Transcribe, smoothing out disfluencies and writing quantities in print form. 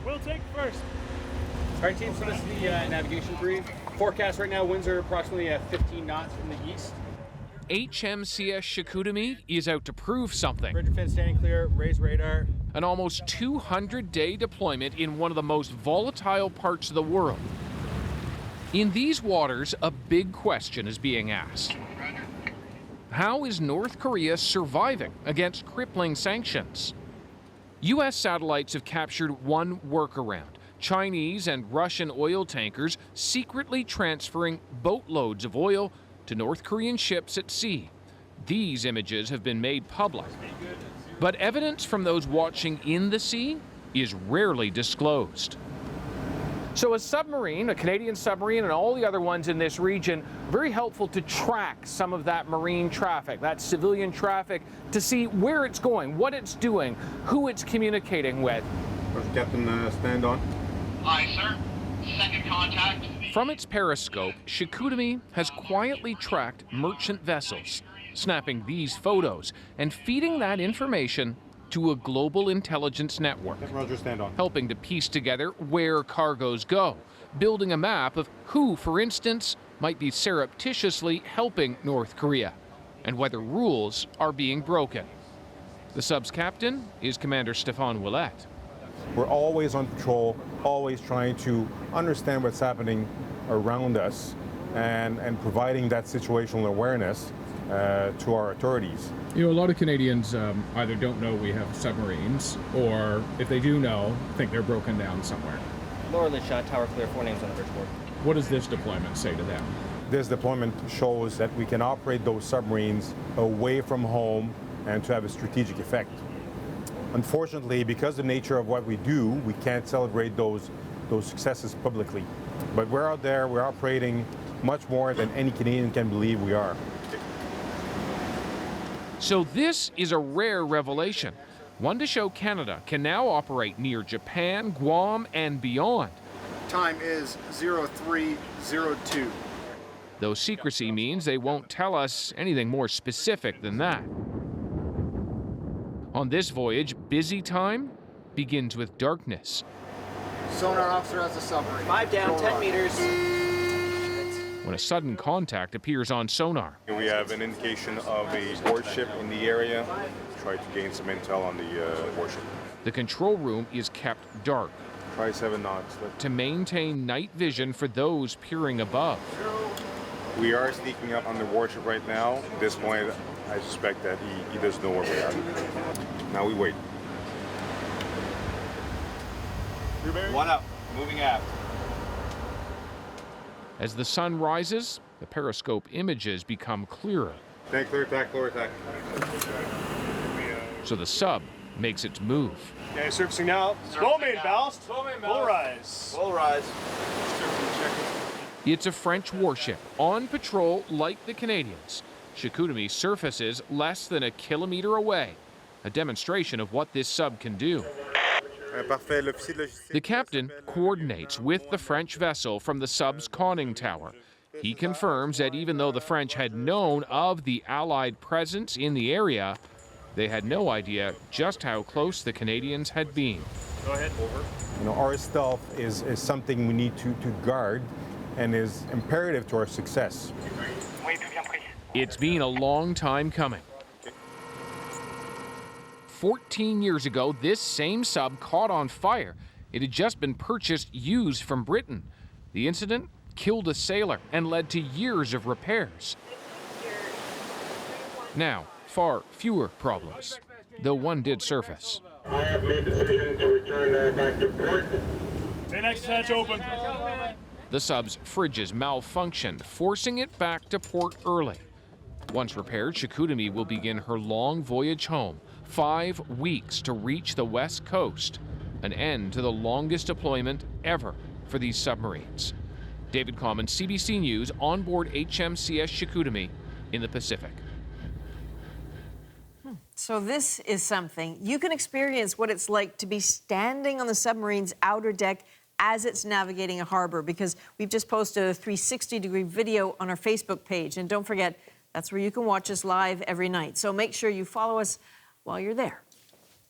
We'll take first. All right, team, so this is the navigation brief. Forecast right now, winds are approximately 15 knots from the east. HMCS Chicoutimi is out to prove something. Bridge fin standing clear, raise radar. An almost 200-day deployment in one of the most volatile parts of the world. In these waters, a big question is being asked. How is North Korea surviving against crippling sanctions? U.S. satellites have captured one workaround: Chinese and Russian oil tankers secretly transferring boatloads of oil to North Korean ships at sea. These images have been made public. But evidence from those watching in the sea is rarely disclosed. So a submarine, a Canadian submarine, and all the other ones in this region, very helpful to track some of that marine traffic, that civilian traffic, to see where it's going, what it's doing, who it's communicating with. Captain, stand on. Aye, sir. Second contact. From its periscope, Chicoutimi has quietly tracked merchant vessels, snapping these photos and feeding that information to a global intelligence network. Roger, stand on. Helping to piece together where cargoes go, building a map of who, for instance, might be surreptitiously helping North Korea, and whether rules are being broken. The sub's captain is Commander Stéphane Ouellette. We're always on patrol, always trying to understand what's happening around us and providing that situational awareness to our authorities. You know, a lot of Canadians either don't know we have submarines, or if they do know, think they're broken down somewhere. Lower lid shot, tower clear, 4 names on the bridgeboard. What does this deployment say to them? This deployment shows that we can operate those submarines away from home and to have a strategic effect. Unfortunately, because of the nature of what we do, we can't celebrate those successes publicly. But we're out there, we're operating much more than any Canadian can believe we are. So this is a rare revelation, one to show Canada can now operate near Japan, Guam, and beyond. Time is 0302. Though secrecy means they won't tell us anything more specific than that. On this voyage, busy time begins with darkness. Sonar officer has a submarine. 5 down, 10 meters. When a sudden contact appears on sonar. We have an indication of a warship in the area. Try to gain some intel on the warship. The control room is kept dark. Try 7 knots. To maintain night vision for those peering above. We are sneaking up on the warship right now. At this point, I suspect that he doesn't know where we are. Now we wait. One up. Moving aft. As the sun rises, the periscope images become clearer. Tank clear, attack, lower attack. So the sub makes its move. Okay, surfacing now. Slow main ballast. Slow rise. Full rise. It's a French warship on patrol like the Canadians. Chicoutimi surfaces less than a kilometer away, a demonstration of what this sub can do. The captain coordinates with the French vessel from the sub's conning tower. He confirms that even though the French had known of the Allied presence in the area, they had no idea just how close the Canadians had been. Go ahead, over. You know, our stealth is something we need to guard and is imperative to our success. It's been a long time coming. 14 years ago, this same sub caught on fire. It had just been purchased used from Britain. The incident killed a sailor and led to years of repairs. Now, far fewer problems, though one did surface. I have made the decision to return back to port. Say next hatch open. The sub's fridges malfunctioned, forcing it back to port early. Once repaired, Chicoutimi will begin her long voyage home, 5 weeks to reach the west coast, an end to the longest deployment ever for these submarines. David Common, CBC News, on board HMCS Chicoutimi in the Pacific. So this is something. You can experience what it's like to be standing on the submarine's outer deck as it's navigating a harbor, because we've just posted a 360-degree video on our Facebook page. And don't forget, that's where you can watch us live every night. So make sure you follow us while you're there.